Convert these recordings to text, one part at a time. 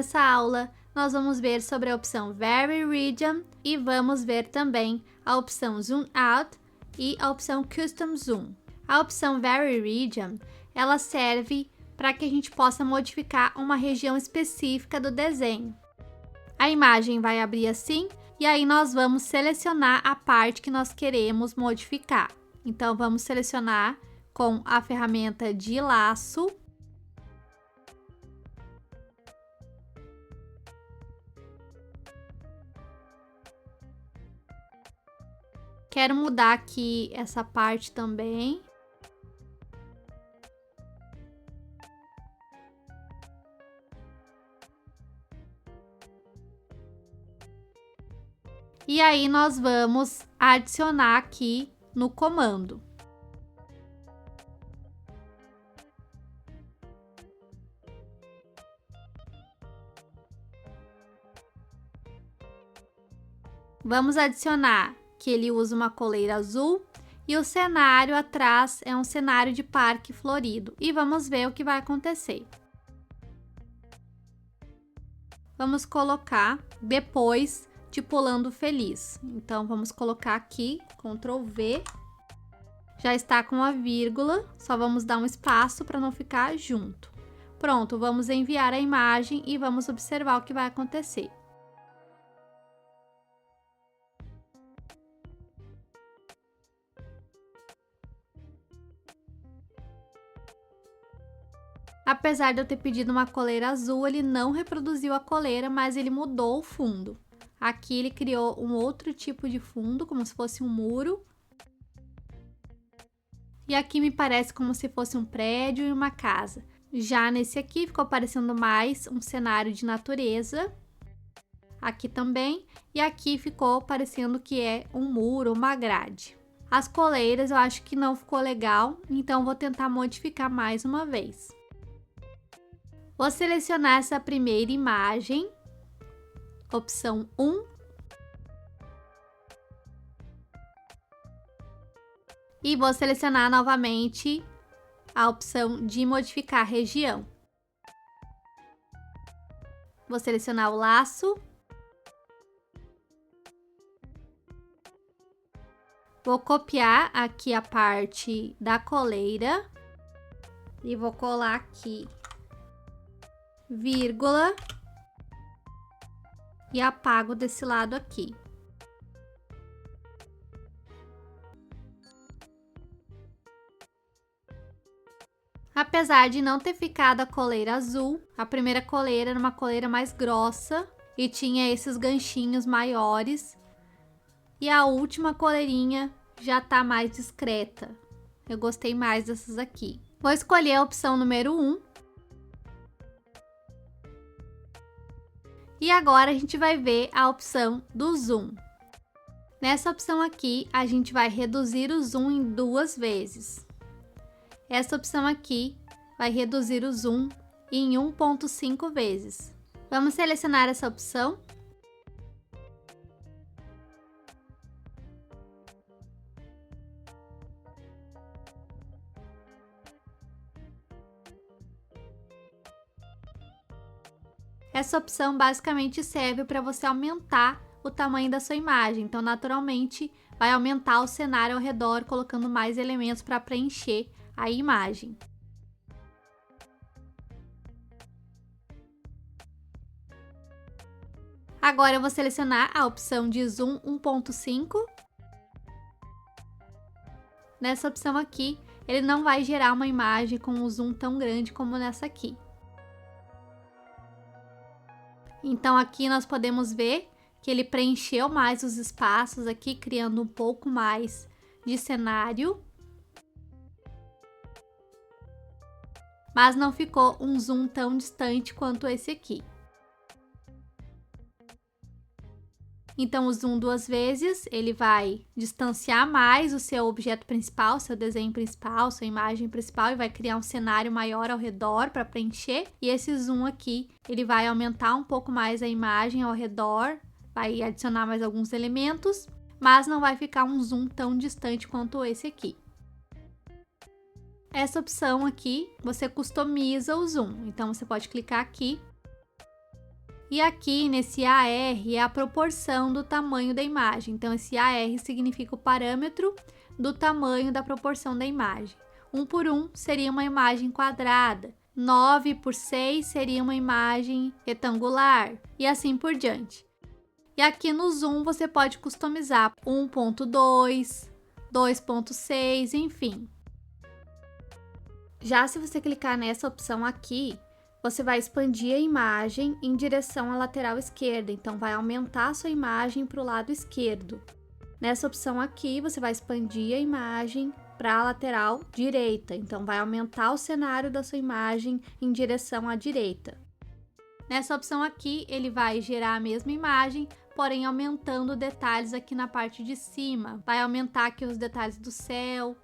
nessa aula, nós vamos ver sobre a opção Vary Region e vamos ver também a opção Zoom Out e a opção Custom Zoom. A opção Vary Region, ela serve para que a gente possa modificar uma região específica do desenho. A imagem vai abrir assim e aí nós vamos selecionar a parte que nós queremos modificar. Então, vamos selecionar com a ferramenta de laço. Quero mudar aqui essa parte também. E aí, nós vamos adicionar aqui no comando. Vamos adicionar que ele usa uma coleira azul e o cenário atrás é um cenário de parque florido. E vamos ver o que vai acontecer. Vamos colocar depois de Pulando Feliz. Então, vamos colocar aqui, Ctrl V. Já está com a vírgula, só vamos dar um espaço para não ficar junto. Pronto, vamos enviar a imagem e vamos observar o que vai acontecer. Apesar de eu ter pedido uma coleira azul, ele não reproduziu a coleira, mas ele mudou o fundo. Aqui ele criou um outro tipo de fundo, como se fosse um muro. E aqui me parece como se fosse um prédio e uma casa. Já nesse aqui ficou parecendo mais um cenário de natureza. Aqui também. E aqui ficou parecendo que é um muro, uma grade. As coleiras eu acho que não ficou legal, então vou tentar modificar mais uma vez. Vou selecionar essa primeira imagem, opção 1. E vou selecionar novamente a opção de modificar região. Vou selecionar o laço. Vou copiar aqui a parte da coleira e vou colar aqui, vírgula, e apago desse lado aqui. Apesar de não ter ficado a coleira azul, a primeira coleira era uma coleira mais grossa e tinha esses ganchinhos maiores. E a última coleirinha já tá mais discreta. Eu gostei mais dessas aqui. Vou escolher a opção número 1. E agora a gente vai ver a opção do zoom. Nessa opção aqui, a gente vai reduzir o zoom em 2 vezes. Essa opção aqui vai reduzir o zoom em 1,5 vezes. Vamos selecionar essa opção. Essa opção basicamente serve para você aumentar o tamanho da sua imagem. Então, naturalmente, vai aumentar o cenário ao redor, colocando mais elementos para preencher a imagem. Agora, eu vou selecionar a opção de zoom 1,5. Nessa opção aqui, ele não vai gerar uma imagem com um zoom tão grande como nessa aqui. Então, aqui nós podemos ver que ele preencheu mais os espaços aqui, criando um pouco mais de cenário. Mas não ficou um zoom tão distante quanto esse aqui. Então, o zoom 2 vezes, ele vai distanciar mais o seu objeto principal, seu desenho principal, sua imagem principal, e vai criar um cenário maior ao redor para preencher. E esse zoom aqui, ele vai aumentar um pouco mais a imagem ao redor, vai adicionar mais alguns elementos, mas não vai ficar um zoom tão distante quanto esse aqui. Essa opção aqui, você customiza o zoom. Então, você pode clicar aqui E aqui nesse AR é a proporção do tamanho da imagem. Então, esse AR significa o parâmetro do tamanho da proporção da imagem. 1 por 1 seria uma imagem quadrada. 9 por 6 seria uma imagem retangular. E assim por diante. E aqui no zoom você pode customizar 1.2, 2.6, enfim. Já se você clicar nessa opção aqui, você vai expandir a imagem em direção à lateral esquerda, então vai aumentar a sua imagem para o lado esquerdo. Nessa opção aqui, você vai expandir a imagem para a lateral direita, então vai aumentar o cenário da sua imagem em direção à direita. Nessa opção aqui, ele vai gerar a mesma imagem, porém aumentando detalhes aqui na parte de cima. Vai aumentar aqui os detalhes do céu,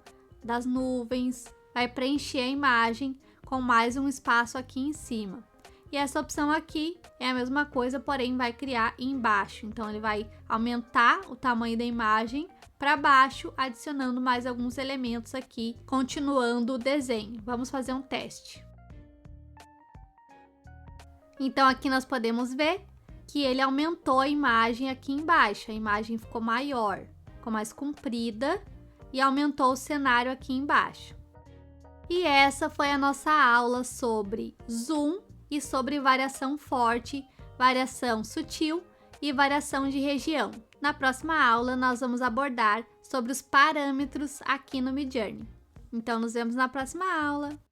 das nuvens, vai preencher a imagem com mais um espaço aqui em cima. E essa opção aqui é a mesma coisa, porém vai criar embaixo. Então, ele vai aumentar o tamanho da imagem para baixo, adicionando mais alguns elementos aqui, continuando o desenho. Vamos fazer um teste. Então, aqui nós podemos ver que ele aumentou a imagem aqui embaixo. A imagem ficou maior, ficou mais comprida e aumentou o cenário aqui embaixo. E essa foi a nossa aula sobre zoom e sobre variação forte, variação sutil e variação de região. Na próxima aula, nós vamos abordar sobre os parâmetros aqui no Midjourney. Então, nos vemos na próxima aula!